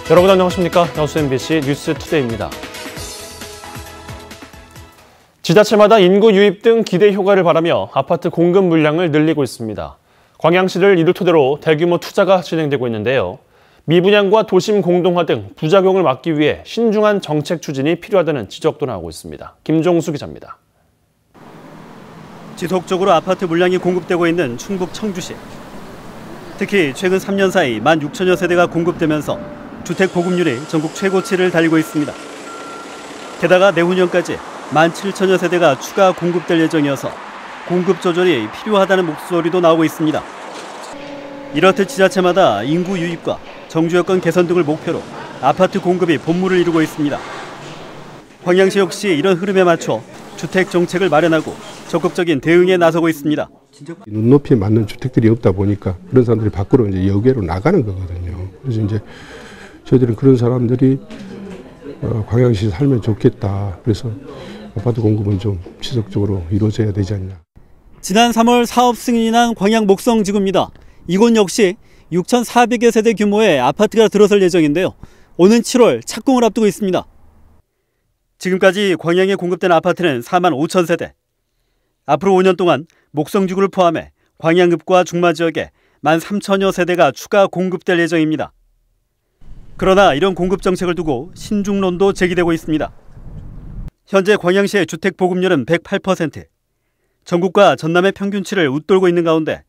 여러분 안녕하십니까? 여수 MBC 뉴스투데이입니다. 지자체마다 인구 유입 등 기대 효과를 바라며 아파트 공급 물량을 늘리고 있습니다. 광양시를 이를 토대로 대규모 투자가 진행되고 있는데요. 미분양과 도심 공동화 등 부작용을 막기 위해 신중한 정책 추진이 필요하다는 지적도 나오고 있습니다. 김종수 기자입니다. 지속적으로 아파트 물량이 공급되고 있는 충북 청주시. 특히 최근 3년 사이 16,000여 세대가 공급되면서 주택 보급률이 전국 최고치를 달리고 있습니다. 게다가 내후년까지 17,000여 세대가 추가 공급될 예정이어서 공급 조절이 필요하다는 목소리도 나오고 있습니다. 이렇듯 지자체마다 인구 유입과 정주 여건 개선 등을 목표로 아파트 공급이 본물을 이루고 있습니다. 광양시 역시 이런 흐름에 맞춰 주택 정책을 마련하고 적극적인 대응에 나서고 있습니다. 눈높이에 맞는 주택들이 없다 보니까 그런 사람들이 밖으로 이제 여계로 나가는 거거든요. 그래서 이제 저희들은 그런 사람들이 광양시 살면 좋겠다. 그래서 아파트 공급은 좀 지속적으로 이루어져야 되지 않냐. 지난 3월 사업 승인이 난 광양 목성지구입니다. 이곳 역시 6,400여 세대 규모의 아파트가 들어설 예정인데요. 오는 7월 착공을 앞두고 있습니다. 지금까지 광양에 공급된 아파트는 4만 5천 세대. 앞으로 5년 동안 목성지구를 포함해 광양읍과 중마 지역에 13,000여 세대가 추가 공급될 예정입니다. 그러나 이런 공급 정책을 두고 신중론도 제기되고 있습니다. 현재 광양시의 주택 보급률은 108%, 전국과 전남의 평균치를 웃돌고 있는 가운데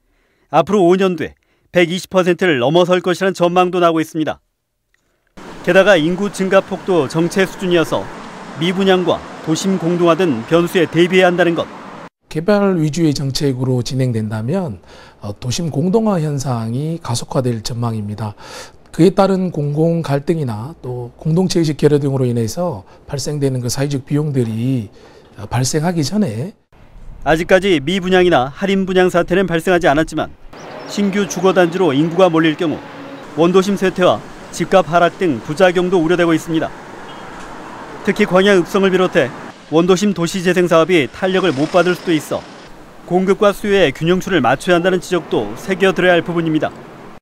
앞으로 5년 뒤 120%를 넘어설 것이라는 전망도 나오고 있습니다. 게다가 인구 증가폭도 정체 수준이어서 미분양과 도심 공동화 등 변수에 대비해야 한다는 것. 개발 위주의 정책으로 진행된다면 도심 공동화 현상이 가속화될 전망입니다. 그에 따른 공공 갈등이나 또 공동체 의식 결여 등으로 인해서 발생되는 그 사회적 비용들이 발생하기 전에 아직까지 미분양이나 할인 분양 사태는 발생하지 않았지만 신규 주거단지로 인구가 몰릴 경우 원도심 쇠퇴와 집값 하락 등 부작용도 우려되고 있습니다. 특히 광양 읍성을 비롯해 원도심 도시재생 사업이 탄력을 못 받을 수도 있어 공급과 수요의 균형추를 맞춰야 한다는 지적도 새겨들어야 할 부분입니다.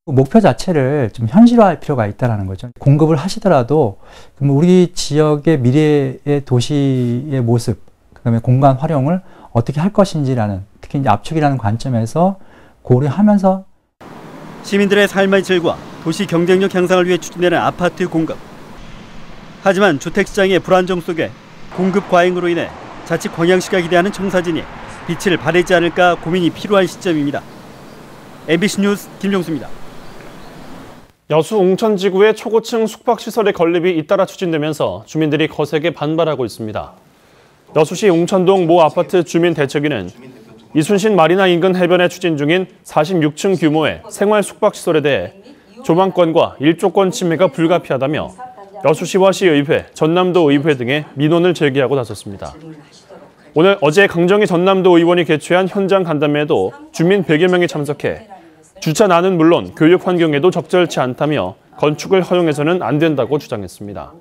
목표 자체를 좀 현실화할 필요가 있다는 거죠. 공급을 하시더라도 그럼 우리 지역의 미래의 도시의 모습, 그다음에 공간 활용을 어떻게 할 것인지라는, 특히 이제 압축이라는 관점에서 고려하면서 시민들의 삶의 질과 도시 경쟁력 향상을 위해 추진되는 아파트 공급. 하지만 주택시장의 불안정 속에 공급 과잉으로 인해 자칫 광양시가 기대하는 청사진이 빛을 발하지 않을까 고민이 필요한 시점입니다. MBC 뉴스 김종수입니다. 여수 웅천지구의 초고층 숙박시설의 건립이 잇따라 추진되면서 주민들이 거세게 반발하고 있습니다. 여수시 웅천동 모 아파트 주민대책위는 이순신 마리나 인근 해변에 추진 중인 46층 규모의 생활 숙박시설에 대해 조망권과 일조권 침해가 불가피하다며 여수시와 시의회, 전남도 의회 등의 민원을 제기하고 나섰습니다. 어제 강정희 전남도 의원이 개최한 현장 간담회에도 주민 100여 명이 참석해 주차난은 물론 교육 환경에도 적절치 않다며 건축을 허용해서는 안 된다고 주장했습니다.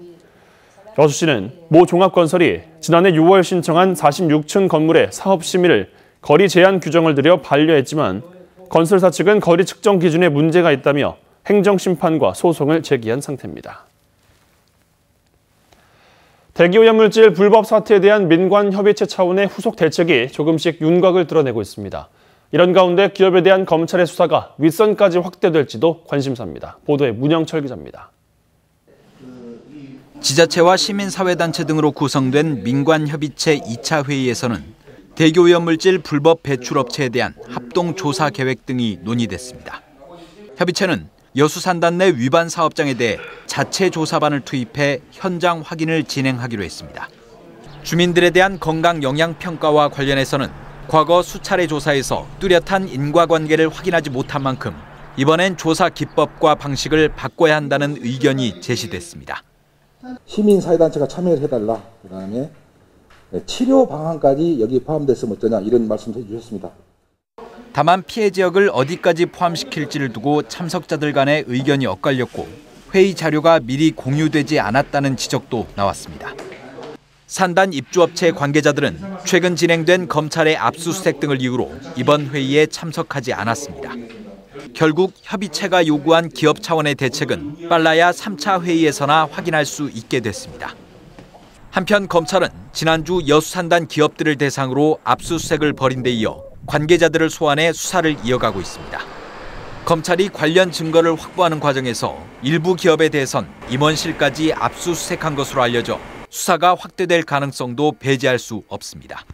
여수시는 모 종합건설이 지난해 6월 신청한 46층 건물의 사업 심의를 거리 제한 규정을 들여 반려했지만 건설사 측은 거리 측정 기준에 문제가 있다며 행정심판과 소송을 제기한 상태입니다. 대기오염물질 불법 사태에 대한 민관협의체 차원의 후속 대책이 조금씩 윤곽을 드러내고 있습니다. 이런 가운데 기업에 대한 검찰의 수사가 윗선까지 확대될지도 관심사입니다. 보도에 문영철 기자입니다. 지자체와 시민사회단체 등으로 구성된 민관협의체 2차 회의에서는 대기오염물질 불법 배출업체에 대한 합동조사 계획 등이 논의됐습니다. 협의체는 여수산단 내 위반 사업장에 대해 자체 조사반을 투입해 현장 확인을 진행하기로 했습니다. 주민들에 대한 건강 영향 평가와 관련해서는 과거 수차례 조사에서 뚜렷한 인과관계를 확인하지 못한 만큼 이번엔 조사 기법과 방식을 바꿔야 한다는 의견이 제시됐습니다. 시민사회단체가 참여를 해달라. 그다음에 치료 방안까지 여기 포함됐으면 어떠냐 이런 말씀을 해주셨습니다. 다만 피해 지역을 어디까지 포함시킬지를 두고 참석자들 간의 의견이 엇갈렸고 회의 자료가 미리 공유되지 않았다는 지적도 나왔습니다. 산단 입주업체 관계자들은 최근 진행된 검찰의 압수수색 등을 이유로 이번 회의에 참석하지 않았습니다. 결국 협의체가 요구한 기업 차원의 대책은 빨라야 3차 회의에서나 확인할 수 있게 됐습니다. 한편 검찰은 지난주 여수산단 기업들을 대상으로 압수수색을 벌인 데 이어 관계자들을 소환해 수사를 이어가고 있습니다. 검찰이 관련 증거를 확보하는 과정에서 일부 기업에 대해선 임원실까지 압수수색한 것으로 알려져 수사가 확대될 가능성도 배제할 수 없습니다.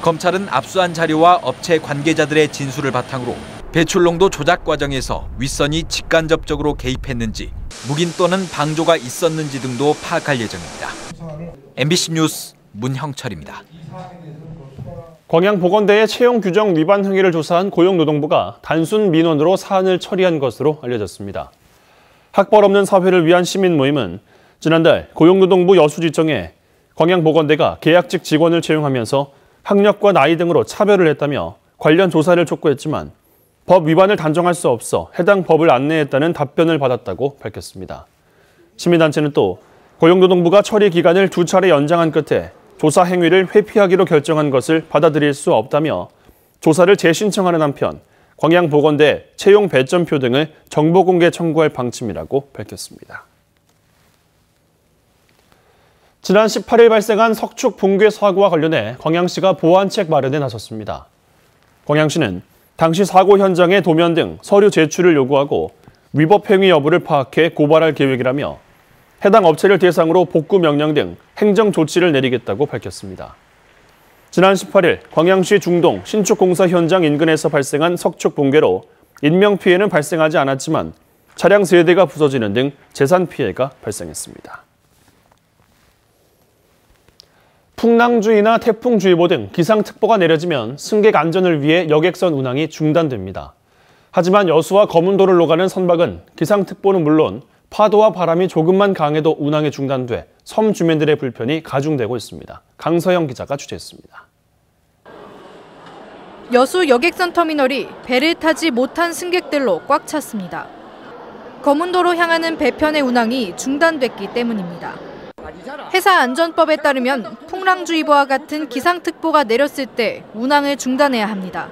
검찰은 압수한 자료와 업체 관계자들의 진술을 바탕으로 배출농도 조작 과정에서 윗선이 직간접적으로 개입했는지 묵인 또는 방조가 있었는지 등도 파악할 예정입니다. MBC 뉴스 문형철입니다. 광양보건대의 채용 규정 위반 행위를 조사한 고용노동부가 단순 민원으로 사안을 처리한 것으로 알려졌습니다. 학벌 없는 사회를 위한 시민 모임은 지난달 고용노동부 여수지청에 광양보건대가 계약직 직원을 채용하면서 학력과 나이 등으로 차별을 했다며 관련 조사를 촉구했지만 법 위반을 단정할 수 없어 해당 법을 안내했다는 답변을 받았다고 밝혔습니다. 시민단체는 또 고용노동부가 처리 기간을 2차례 연장한 끝에 조사 행위를 회피하기로 결정한 것을 받아들일 수 없다며 조사를 재신청하는 한편 광양보건대 채용 배점표 등을 정보 공개 청구할 방침이라고 밝혔습니다. 지난 18일 발생한 석축 붕괴 사고와 관련해 광양시가 보완책 마련에 나섰습니다. 광양시는 당시 사고 현장의 도면 등 서류 제출을 요구하고 위법 행위 여부를 파악해 고발할 계획이라며 해당 업체를 대상으로 복구 명령 등 행정 조치를 내리겠다고 밝혔습니다. 지난 18일 광양시 중동 신축공사 현장 인근에서 발생한 석축 붕괴로 인명피해는 발생하지 않았지만 차량 세대가 부서지는 등 재산 피해가 발생했습니다. 풍랑주의나 태풍주의보 등 기상특보가 내려지면 승객 안전을 위해 여객선 운항이 중단됩니다. 하지만 여수와 거문도를 오가는 선박은 기상특보는 물론 파도와 바람이 조금만 강해도 운항이 중단돼 섬 주민들의 불편이 가중되고 있습니다. 강서영 기자가 취재했습니다. 여수 여객선 터미널이 배를 타지 못한 승객들로 꽉 찼습니다. 거문도로 향하는 배편의 운항이 중단됐기 때문입니다. 해사안전법에 따르면 풍랑주의보와 같은 기상특보가 내렸을 때 운항을 중단해야 합니다.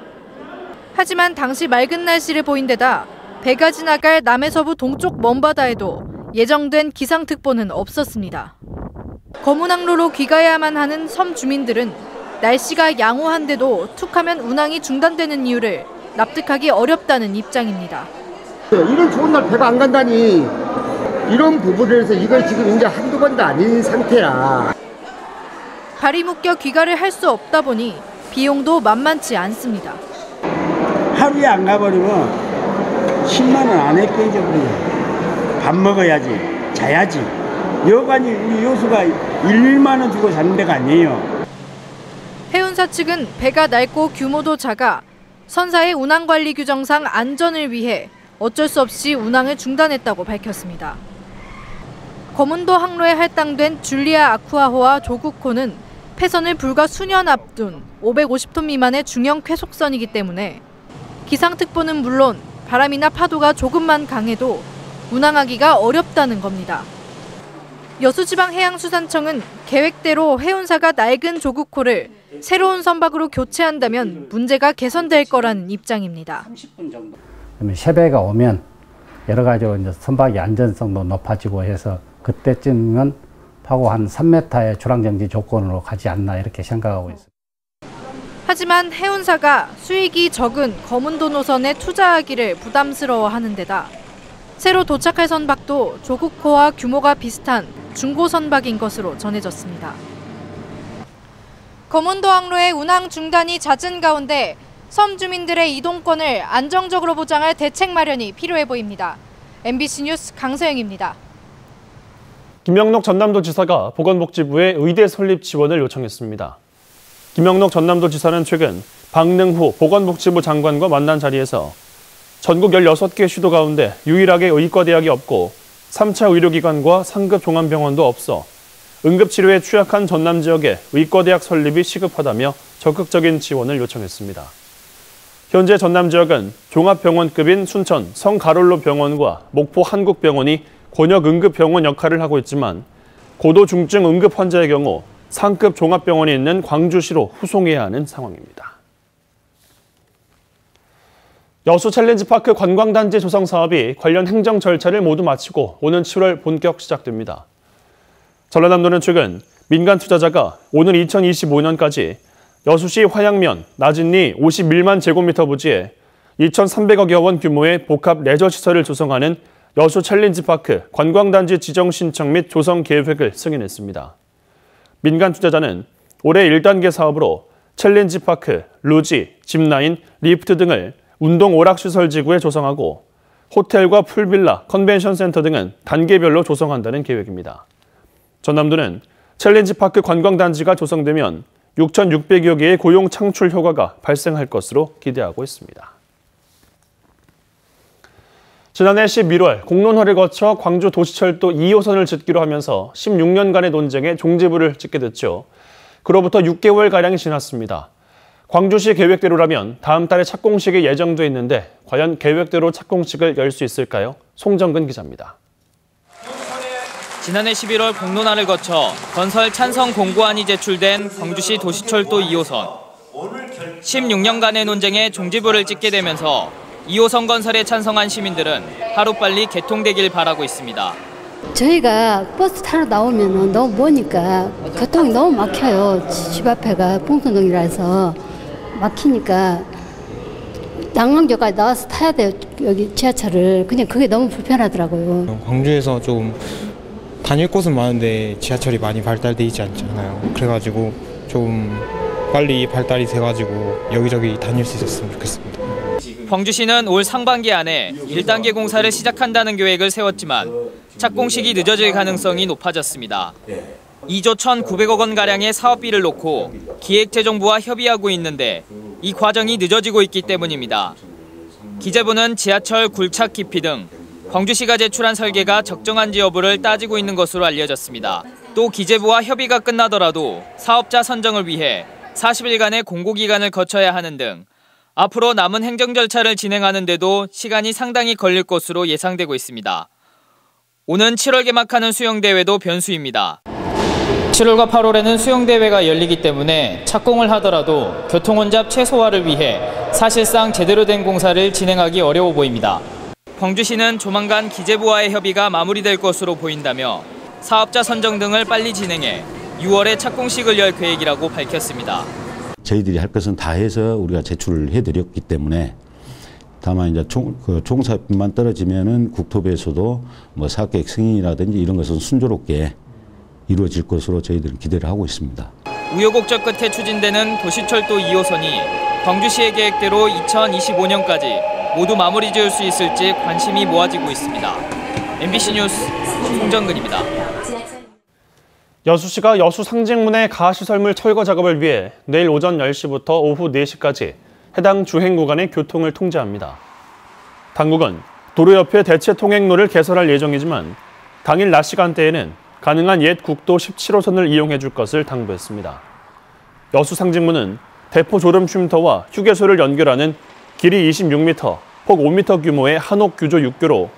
하지만 당시 맑은 날씨를 보인 데다 배가 지나갈 남해서부 동쪽 먼바다에도 예정된 기상특보는 없었습니다. 거문항로로 귀가해야만 하는 섬 주민들은 날씨가 양호한데도 툭하면 운항이 중단되는 이유를 납득하기 어렵다는 입장입니다. 이런 좋은 날 배가 안 간다니 이런 부분에서 이걸 지금 이제 한두 번도 아닌 상태야. 발이 묶여 귀가를 할 수 없다 보니 비용도 만만치 않습니다. 하루에 안 가버리면 10만 원 안에 깨져버려요. 밥 먹어야지, 자야지. 여간이 우리 여수가 1만 원 주고 사는 데가 아니에요. 해운사 측은 배가 낡고 규모도 작아 선사의 운항관리 규정상 안전을 위해 어쩔 수 없이 운항을 중단했다고 밝혔습니다. 거문도 항로에 할당된 줄리아 아쿠아호와 조국호는 폐선을 불과 수년 앞둔 550톤 미만의 중형 쾌속선이기 때문에 기상특보는 물론 바람이나 파도가 조금만 강해도 운항하기가 어렵다는 겁니다. 여수지방해양수산청은 계획대로 해운사가 낡은 조국호를 새로운 선박으로 교체한다면 문제가 개선될 거라는 입장입니다. 세배가 오면 여러 가지 이제 선박의 안전성도 높아지고 해서 그때쯤은 파고 한 3m의 조랑정지 조건으로 가지 않나 이렇게 생각하고 있습니다. 하지만 해운사가 수익이 적은 거문도 노선에 투자하기를 부담스러워하는 데다 새로 도착할 선박도 조국호와 규모가 비슷한 중고 선박인 것으로 전해졌습니다. 거문도 항로의 운항 중단이 잦은 가운데 섬 주민들의 이동권을 안정적으로 보장할 대책 마련이 필요해 보입니다. MBC 뉴스 강서영입니다. 김영록 전남도지사가 보건복지부에 의대 설립 지원을 요청했습니다. 김영록 전남도지사는 최근 박능후 보건복지부 장관과 만난 자리에서 전국 16개 시도 가운데 유일하게 의과대학이 없고 3차 의료기관과 상급 종합병원도 없어 응급치료에 취약한 전남 지역에 의과대학 설립이 시급하다며 적극적인 지원을 요청했습니다. 현재 전남 지역은 종합병원급인 순천 성가롤로 병원과 목포 한국병원이 권역응급병원 역할을 하고 있지만 고도중증 응급 환자의 경우 상급 종합병원이 있는 광주시로 후송해야 하는 상황입니다. 여수 챌린지파크 관광단지 조성 사업이 관련 행정 절차를 모두 마치고 오는 7월 본격 시작됩니다. 전라남도는 최근 민간 투자자가 오는 2025년까지 여수시 화양면 나진리 51만 제곱미터 부지에 2,300억여 원 규모의 복합 레저시설을 조성하는 여수 챌린지파크 관광단지 지정 신청 및 조성 계획을 승인했습니다. 민간 투자자는 올해 1단계 사업으로 챌린지파크, 루지, 짚라인, 리프트 등을 운동 오락시설지구에 조성하고 호텔과 풀빌라, 컨벤션 센터 등은 단계별로 조성한다는 계획입니다. 전남도는 챌린지파크 관광단지가 조성되면 6,600여 개의 고용 창출 효과가 발생할 것으로 기대하고 있습니다. 지난해 11월 공론화를 거쳐 광주 도시철도 2호선을 짓기로 하면서 16년간의 논쟁에 종지부를 찍게 됐죠. 그로부터 6개월가량이 지났습니다. 광주시 계획대로라면 다음 달에 착공식이 예정돼 있는데 과연 계획대로 착공식을 열 수 있을까요? 송정근 기자입니다. 지난해 11월 공론화를 거쳐 건설 찬성 공고안이 제출된 광주시 도시철도 2호선. 16년간의 논쟁에 종지부를 찍게 되면서 2호선 건설에 찬성한 시민들은 하루빨리 개통되길 바라고 있습니다. 저희가 버스 타러 나오면 너무 머니까 교통이 너무 막혀요. 집 앞에가 봉선동이라서 막히니까 양강역까지 나와서 타야 돼요. 여기 지하철을. 그냥 그게 너무 불편하더라고요. 광주에서 좀 다닐 곳은 많은데 지하철이 많이 발달돼 있지 않잖아요. 그래가지고 좀 빨리 발달이 돼가지고 여기저기 다닐 수 있었으면 좋겠습니다. 광주시는 올 상반기 안에 1단계 공사를 시작한다는 계획을 세웠지만 착공식이 늦어질 가능성이 높아졌습니다. 2조 1,900억 원가량의 사업비를 놓고 기획재정부와 협의하고 있는데 이 과정이 늦어지고 있기 때문입니다. 기재부는 지하철 굴착 깊이 등 광주시가 제출한 설계가 적정한지 여부를 따지고 있는 것으로 알려졌습니다. 또 기재부와 협의가 끝나더라도 사업자 선정을 위해 40일간의 공고기간을 거쳐야 하는 등 앞으로 남은 행정 절차를 진행하는 데도 시간이 상당히 걸릴 것으로 예상되고 있습니다. 오는 7월 개막하는 수영대회도 변수입니다. 7월과 8월에는 수영대회가 열리기 때문에 착공을 하더라도 교통혼잡 최소화를 위해 사실상 제대로 된 공사를 진행하기 어려워 보입니다. 광주시는 조만간 기재부와의 협의가 마무리될 것으로 보인다며 사업자 선정 등을 빨리 진행해 6월에 착공식을 열 계획이라고 밝혔습니다. 저희들이 할 것은 다 해서 우리가 제출을 해드렸기 때문에 다만 이제 총사비만 떨어지면은 국토부에서도 뭐 사업계획 승인이라든지 이런 것은 순조롭게 이루어질 것으로 저희들은 기대를 하고 있습니다. 우여곡절 끝에 추진되는 도시철도 2호선이 광주시의 계획대로 2025년까지 모두 마무리 지을 수 있을지 관심이 모아지고 있습니다. MBC 뉴스 송정근입니다. 여수시가 여수 상징문의 가시설물 철거 작업을 위해 내일 오전 10시부터 오후 4시까지 해당 주행 구간의 교통을 통제합니다. 당국은 도로 옆에 대체 통행로를 개설할 예정이지만 당일 낮 시간대에는 가능한 옛 국도 17호선을 이용해 줄 것을 당부했습니다. 여수 상징문은 대포 졸음 쉼터와 휴게소를 연결하는 길이 26m, 폭 5m 규모의 한옥 규조 6교로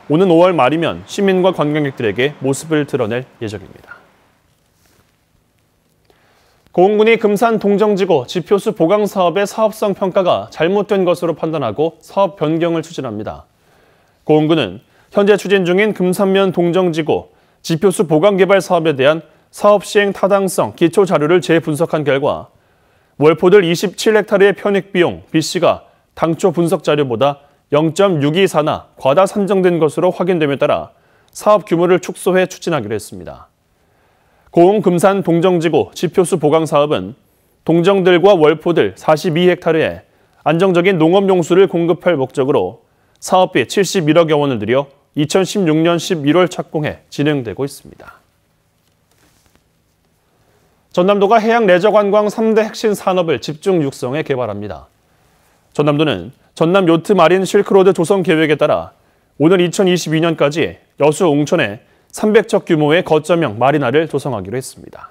오는 5월 말이면 시민과 관광객들에게 모습을 드러낼 예정입니다. 고흥군이 금산 동정지구 지표수 보강 사업의 사업성 평가가 잘못된 것으로 판단하고 사업 변경을 추진합니다. 고흥군은 현재 추진 중인 금산면 동정지구 지표수 보강 개발 사업에 대한 사업 시행 타당성 기초 자료를 재분석한 결과 월포들 27헥타르의 편익 비용 B씨가 당초 분석 자료보다 0.624나 과다 산정된 것으로 확인됨에 따라 사업 규모를 축소해 추진하기로 했습니다. 고흥 금산 동정지구 지표수 보강 사업은 동정들과 월포들 42헥타르에 안정적인 농업용수를 공급할 목적으로 사업비 71억여 원을 들여 2016년 11월 착공해 진행되고 있습니다. 전남도가 해양 레저관광 3대 핵심 산업을 집중 육성해 개발합니다. 전남도는 전남 요트 마린 실크로드 조성 계획에 따라 오늘 2022년까지 여수 옹천에 300척 규모의 거점형 마리나를 조성하기로 했습니다.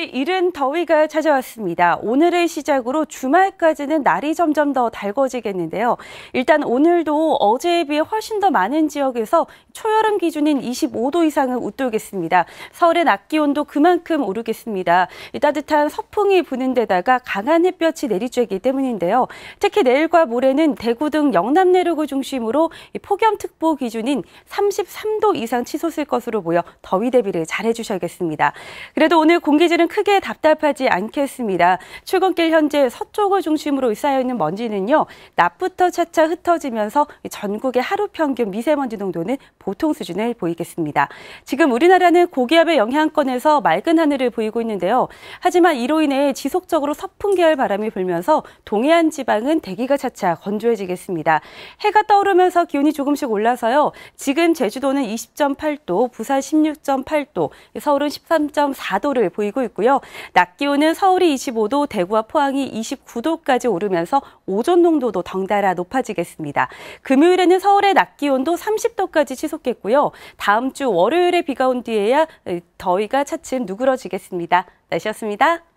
이른 더위가 찾아왔습니다. 오늘을 시작으로 주말까지는 날이 점점 더 달궈지겠는데요. 일단 오늘도 어제에 비해 훨씬 더 많은 지역에서 초여름 기준인 25도 이상을 웃돌겠습니다. 서울의 낮 기온도 그만큼 오르겠습니다. 따뜻한 서풍이 부는 데다가 강한 햇볕이 내리쬐기 때문인데요. 특히 내일과 모레는 대구 등 영남 내륙을 중심으로 폭염특보 기준인 33도 이상 치솟을 것으로 보여 더위 대비를 잘 해주셔야겠습니다. 그래도 오늘 공기질은 크게 답답하지 않겠습니다. 출근길 현재 서쪽을 중심으로 쌓여있는 먼지는요. 낮부터 차차 흩어지면서 전국의 하루 평균 미세먼지 농도는 보통 수준을 보이겠습니다. 지금 우리나라는 고기압의 영향권에서 맑은 하늘을 보이고 있는데요. 하지만 이로 인해 지속적으로 서풍 계열 바람이 불면서 동해안 지방은 대기가 차차 건조해지겠습니다. 해가 떠오르면서 기온이 조금씩 올라서요. 지금 제주도는 20.8도, 부산 16.8도, 서울은 13.4도를 보이고 있고요. 낮 기온은 서울이 25도, 대구와 포항이 29도까지 오르면서 오존 농도도 덩달아 높아지겠습니다. 금요일에는 서울의 낮 기온도 30도까지 치솟겠고요. 다음 주 월요일에 비가 온 뒤에야 더위가 차츰 누그러지겠습니다. 날씨였습니다.